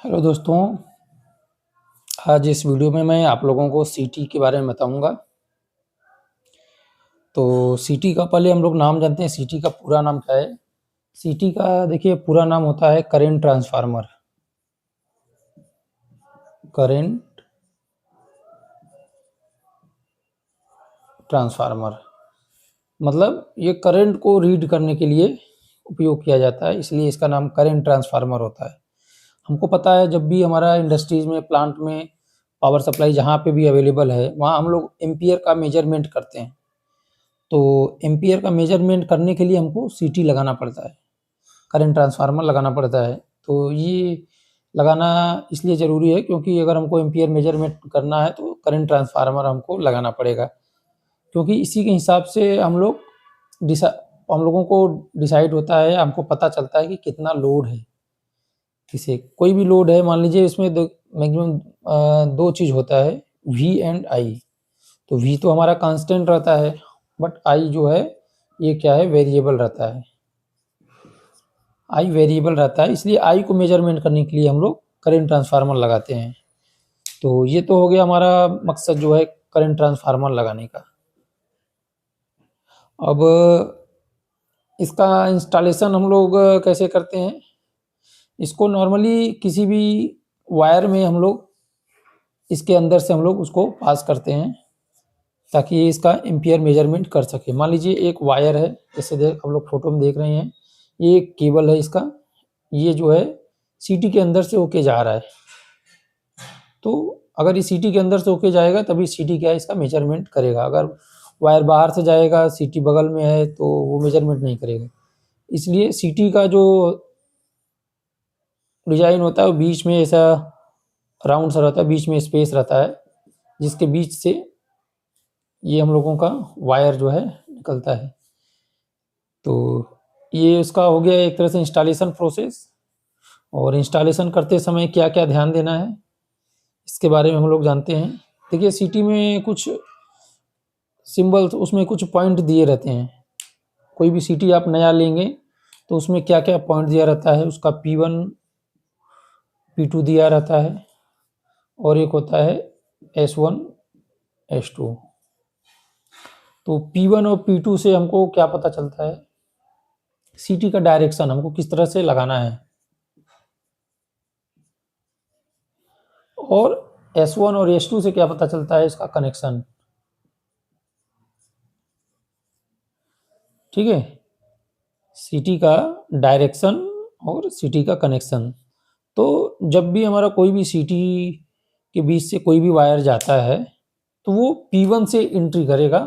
Hello दोस्तों, आज इस वीडियो में मैं आप लोगों को सीटी के बारे में बताऊंगा। तो सीटी का पहले हम लोग नाम जानते हैं, सीटी का पूरा नाम क्या है। सीटी का देखिए पूरा नाम होता है करंट ट्रांसफार्मर। करंट ट्रांसफार्मर मतलब ये करंट को रीड करने के लिए उपयोग किया जाता है, इसलिए इसका नाम करंट ट्रांसफार्मर होता है। हमको पता है जब भी हमारा इंडस्ट्रीज में, प्लांट में पावर सप्लाई जहाँ पे भी अवेलेबल है वहाँ हम लोग एम्पियर का मेजरमेंट करते हैं। तो एम्पियर का मेजरमेंट करने के लिए हमको सीटी लगाना पड़ता है, करंट ट्रांसफार्मर लगाना पड़ता है। तो ये लगाना इसलिए ज़रूरी है क्योंकि अगर हमको एम्पियर मेजरमेंट करना है तो करंट ट्रांसफार्मर हमको लगाना पड़ेगा, क्योंकि इसी के हिसाब से हम लोगों को डिसाइड होता है, हमको पता चलता है कि कितना लोड है। किसे कोई भी लोड है, मान लीजिए इसमें मैक्सिमम दो चीज़ होता है, वी एंड आई। तो वी तो हमारा कांस्टेंट रहता है, बट आई जो है ये क्या है, वेरिएबल रहता है। आई वेरिएबल रहता है, इसलिए आई को मेजरमेंट करने के लिए हम लोग करंट ट्रांसफार्मर लगाते हैं। तो ये तो हो गया हमारा मकसद जो है करंट ट्रांसफार्मर लगाने का। अब इसका इंस्टॉलेशन हम लोग कैसे करते हैं। इसको नॉर्मली किसी भी वायर में हम लोग इसके अंदर से हम लोग उसको पास करते हैं ताकि ये इसका एम्पियर मेजरमेंट कर सके। मान लीजिए एक वायर है, जैसे हम लोग फोटो में देख रहे हैं, ये एक केबल है इसका, ये जो है सीटी के अंदर से होके जा रहा है। तो अगर ये सीटी के अंदर से होके जाएगा तभी सीटी क्या है इसका मेजरमेंट करेगा। अगर वायर बाहर से जाएगा, सीटी बगल में है, तो वो मेजरमेंट नहीं करेगा। इसलिए सीटी का जो डिजाइन होता है वो बीच में ऐसा राउंड सा रहता है, बीच में स्पेस रहता है जिसके बीच से ये हम लोगों का वायर जो है निकलता है। तो ये उसका हो गया एक तरह से इंस्टॉलेशन प्रोसेस। और इंस्टॉलेशन करते समय क्या क्या ध्यान देना है इसके बारे में हम लोग जानते हैं। देखिए सीटी में कुछ सिंबल्स, उसमें कुछ पॉइंट दिए रहते हैं। कोई भी सीटी आप नया लेंगे तो उसमें क्या क्या पॉइंट दिया रहता है, उसका P1 P2 दिया रहता है, और एक होता है S1 S2। तो P1 और P2 से हमको क्या पता चलता है, सीटी का डायरेक्शन हमको किस तरह से लगाना है। और S1 और S2 से क्या पता चलता है, इसका कनेक्शन। ठीक है, सीटी का डायरेक्शन और सीटी का कनेक्शन। तो जब भी हमारा कोई भी सीटी के बीच से कोई भी वायर जाता है तो वो P1 से एंट्री करेगा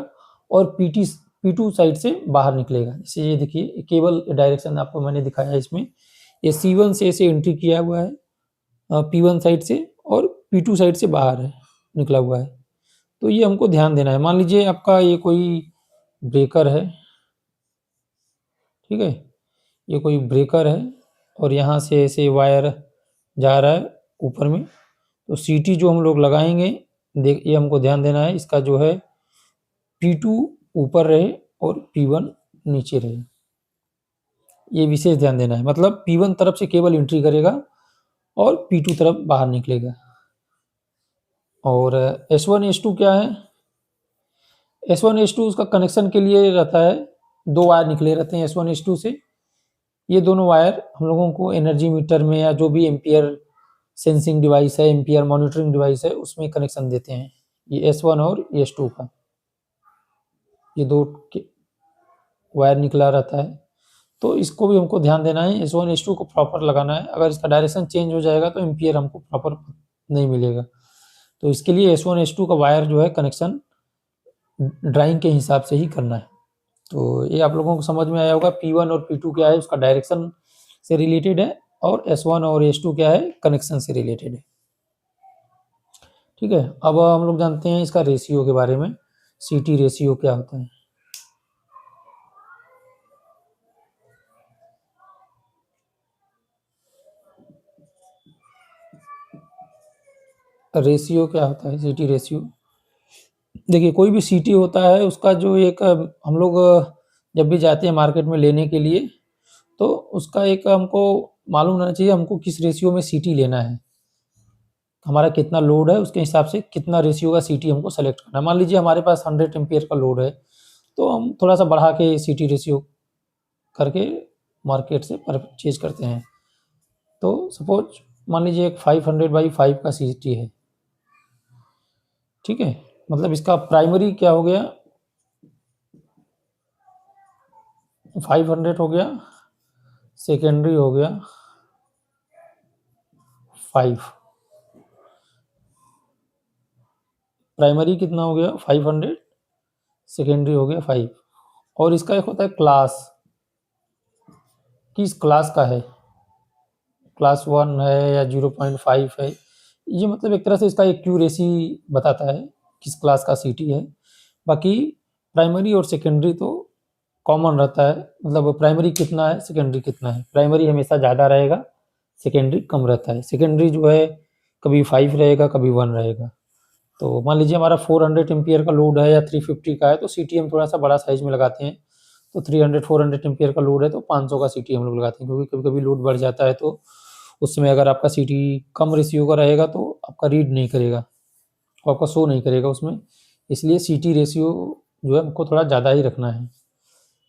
और P2 साइड से बाहर निकलेगा। जैसे ये देखिए केबल डायरेक्शन आपको मैंने दिखाया है, इसमें ये C1 से ऐसे एंट्री किया हुआ है P1 साइड से, और P2 साइड से बाहर है निकला हुआ है। तो ये हमको ध्यान देना है। मान लीजिए आपका ये कोई ब्रेकर है, ठीक है, ये कोई ब्रेकर है और यहाँ से ऐसे वायर जा रहा है ऊपर में। तो सीटी जो हम लोग लगाएंगे, ये हमको ध्यान देना है, इसका जो है P2 ऊपर रहे और P1 नीचे रहे। ये विशेष ध्यान देना है, मतलब P1 तरफ से केबल एंट्री करेगा और P2 तरफ बाहर निकलेगा। और S1 S2 क्या है, S1 S2 उसका कनेक्शन के लिए रहता है, दो वायर निकले रहते हैं S1 S2 से। ये दोनों वायर हम लोगों को एनर्जी मीटर में या जो भी एम्पियर सेंसिंग डिवाइस है, एम्पियर मॉनिटरिंग डिवाइस है, उसमें कनेक्शन देते हैं। ये S1 और S2 का ये दो वायर निकला रहता है। तो इसको भी हमको ध्यान देना है, S1 S2 को प्रॉपर लगाना है। अगर इसका डायरेक्शन चेंज हो जाएगा तो एम्पियर हमको प्रॉपर नहीं मिलेगा। तो इसके लिए S1 S2 का वायर जो है कनेक्शन ड्राइंग के हिसाब से ही करना है। तो ये आप लोगों को समझ में आया होगा, P1 और P2 क्या है उसका डायरेक्शन से रिलेटेड है, और S1 और S2 क्या है कनेक्शन से रिलेटेड है। ठीक है, अब हम लोग जानते हैं इसका रेशियो के बारे में, सीटी रेशियो क्या होता है। रेशियो क्या होता है, सीटी रेशियो। देखिए कोई भी सीटी होता है उसका जो एक, हम लोग जब भी जाते हैं मार्केट में लेने के लिए तो उसका एक हमको मालूम रहना चाहिए हमको किस रेशियो में सीटी लेना है, हमारा कितना लोड है उसके हिसाब से कितना रेशियो का सीटी हमको सेलेक्ट करना है। मान लीजिए हमारे पास 100 एम्पियर का लोड है, तो हम थोड़ा सा बढ़ा के सीटी रेशियो करके मार्केट से परचेज करते हैं। तो सपोज मान लीजिए एक 500/5 का सीटी है, ठीक है, मतलब इसका प्राइमरी क्या हो गया, 500 हो गया, सेकेंडरी हो गया 5, प्राइमरी कितना हो गया 500, सेकेंडरी हो गया 5। और इसका एक होता है क्लास, किस क्लास का है, क्लास 1 है या 0.5 है, ये मतलब एक तरह से इसका एक्यूरेसी बताता है किस क्लास का सीटी है। बाकी प्राइमरी और सेकेंडरी तो कॉमन रहता है, मतलब प्राइमरी कितना है सेकेंडरी कितना है, प्राइमरी हमेशा ज़्यादा रहेगा, सेकेंडरी कम रहता है। सेकेंडरी जो है कभी 5 रहेगा कभी 1 रहेगा। तो मान लीजिए हमारा 400 एम्पियर का लोड है या 350 का है, तो सीटी हम थोड़ा सा बड़ा साइज में लगाते हैं। तो 300-400 एम्पियर का लोड है तो 500 का सीटी हम लोग लगाते हैं, क्योंकि कभी कभी लोड बढ़ जाता है तो उस समय अगर आपका सीटी कम रेशियो का रहेगा तो आपका रीड नहीं करेगा, आपका शो नहीं करेगा उसमें, इसलिए सीटी रेशियो जो है हमको थोड़ा ज़्यादा ही रखना है,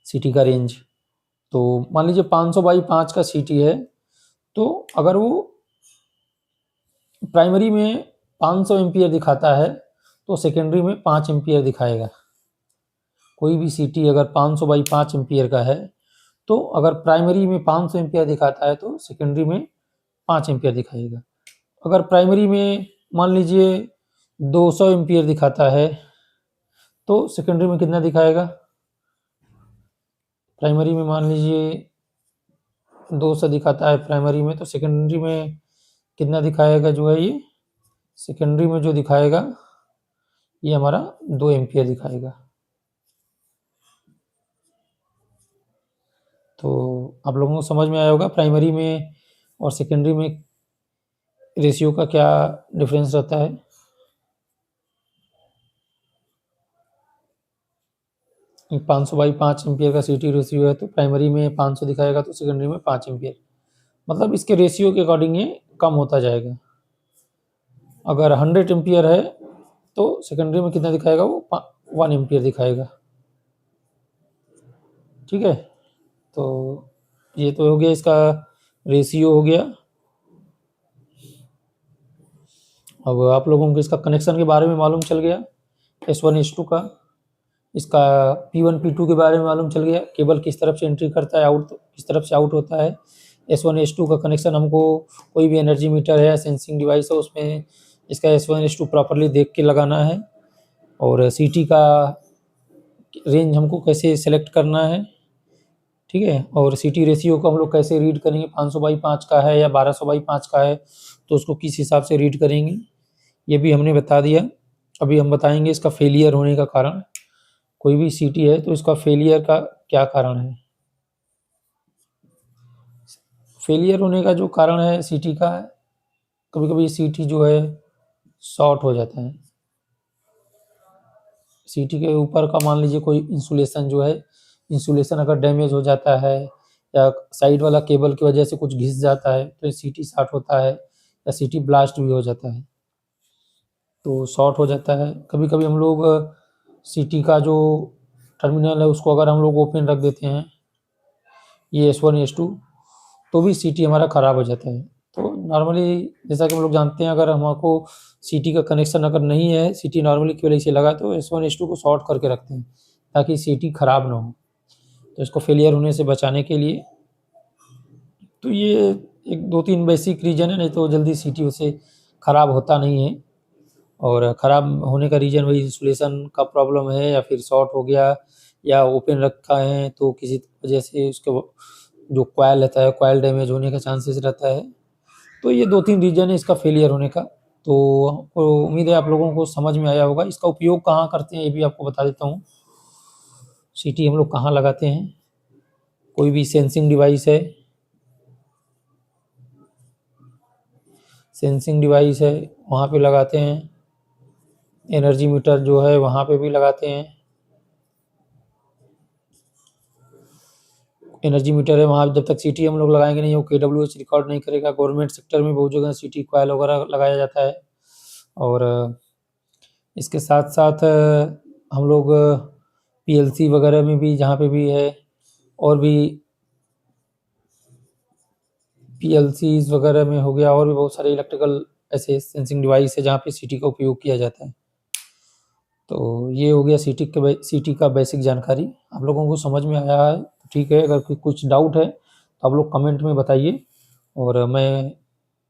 सीटी का रेंज। तो मान लीजिए 500/5 का सीटी है, तो अगर वो प्राइमरी में 500 एम्पियर दिखाता है तो सेकेंडरी में 5 एम्पियर दिखाएगा। कोई भी सीटी अगर 500/5 एम्पियर का है, तो अगर प्राइमरी में 500 एम्पियर दिखाता है तो सेकेंडरी में 5 एम्पियर दिखाएगा। अगर प्राइमरी में मान लीजिए 200 एम्पियर दिखाता है, तो सेकेंडरी में कितना दिखाएगा, प्राइमरी में मान लीजिए 200 दिखाता है प्राइमरी में, तो सेकेंडरी में कितना दिखाएगा, जो है ये सेकेंडरी में जो दिखाएगा ये हमारा 2 एम्पियर दिखाएगा। तो आप लोगों को समझ में आया होगा प्राइमरी में और सेकेंडरी में रेशियो का क्या डिफरेंस रहता है। 500/5 एम्पियर का सीटी रेशियो है, तो प्राइमरी में 500 दिखाएगा तो सेकेंडरी में 5 एम्पियर, मतलब इसके रेशियो के अकॉर्डिंग ये कम होता जाएगा। अगर 100 एम्पियर है तो सेकेंडरी में कितना दिखाएगा, वो 1 एम्पियर दिखाएगा, ठीक है। तो ये तो हो गया इसका रेशियो हो गया। अब आप लोगों को इसका कनेक्शन के बारे में मालूम चल गया, S1 S2 का, इसका P1 P2 के बारे में मालूम चल गया, केबल किस तरफ से एंट्री करता है, आउट किस तरफ से आउट होता है। S1 S2 का कनेक्शन हमको कोई भी एनर्जी मीटर है या सेंसिंग डिवाइस है उसमें इसका S1 S2 प्रॉपरली देख के लगाना है। और सीटी का रेंज हमको कैसे सेलेक्ट करना है, ठीक है। और सीटी रेशियो को हम लोग कैसे रीड करेंगे, 500/5 का है या 1200/5 का है तो उसको किस हिसाब से रीड करेंगे, ये भी हमने बता दिया। अभी हम बताएंगे इसका फेलियर होने का कारण, कोई भी सीटी है तो इसका फेलियर का क्या कारण है। फेलियर होने का जो कारण है सीटी का, कभी कभी सीटी जो है शॉर्ट हो जाता है। सीटी के ऊपर का मान लीजिए कोई इंसुलेशन जो है, इंसुलेशन अगर डैमेज हो जाता है या साइड वाला केबल की वजह से कुछ घिस जाता है तो सीटी शॉर्ट होता है, या सीटी ब्लास्ट भी हो जाता है, तो शॉर्ट हो जाता है। कभी कभी हम लोग सीटी का जो टर्मिनल है उसको अगर हम लोग ओपन रख देते हैं, ये S1 S2, तो भी सीटी हमारा ख़राब हो जाता है। तो नॉर्मली जैसा कि हम लोग जानते हैं, अगर हमको सीटी का कनेक्शन अगर नहीं है, सीटी नॉर्मली केवल इसे लगा, तो S1 S2 को शॉर्ट करके रखते हैं ताकि सीटी ख़राब ना हो। तो इसको फेलियर होने से बचाने के लिए, तो ये एक 2-3 बेसिक रीज़न है, नहीं तो जल्दी सीटी उससे ख़राब होता नहीं है। और ख़राब होने का रीज़न वही इंसुलेशन का प्रॉब्लम है, या फिर शॉर्ट हो गया, या ओपन रखा है तो किसी वजह से उसके जो कॉइल रहता है, कॉइल डैमेज होने का चांसेस रहता है। तो ये 2-3 रीज़न है इसका फेलियर होने का। तो उम्मीद है आप लोगों को समझ में आया होगा। इसका उपयोग कहाँ करते हैं ये भी आपको बता देता हूँ। सीटी हम लोग कहाँ लगाते हैं, कोई भी सेंसिंग डिवाइस है, सेंसिंग डिवाइस है वहाँ पे लगाते हैं, एनर्जी मीटर जो है वहाँ पे भी लगाते हैं, एनर्जी मीटर है, वहाँ जब तक सीटी हम लोग लगाएंगे नहीं, वो KWH रिकॉर्ड नहीं करेगा। गवर्नमेंट सेक्टर में बहुत जगह सीटी कॉयल वगैरह लगाया जाता है। और इसके साथ साथ हम लोग PLC वगैरह में भी, जहाँ पे भी है, और भी PLCs वगैरह में हो गया, और भी बहुत सारे इलेक्ट्रिकल ऐसे सेंसिंग डिवाइस है जहाँ पे सीटी का उपयोग किया जाता है। तो ये हो गया सीटी का बेसिक जानकारी। आप लोगों को समझ में आया है तो ठीक है। अगर कुछ डाउट है तो आप लोग कमेंट में बताइए, और मैं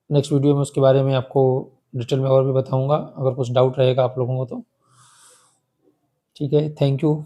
नेक्स्ट वीडियो में उसके बारे में आपको डिटेल में और भी बताऊंगा, अगर कुछ डाउट रहेगा आप लोगों को तो। ठीक है, थैंक यू।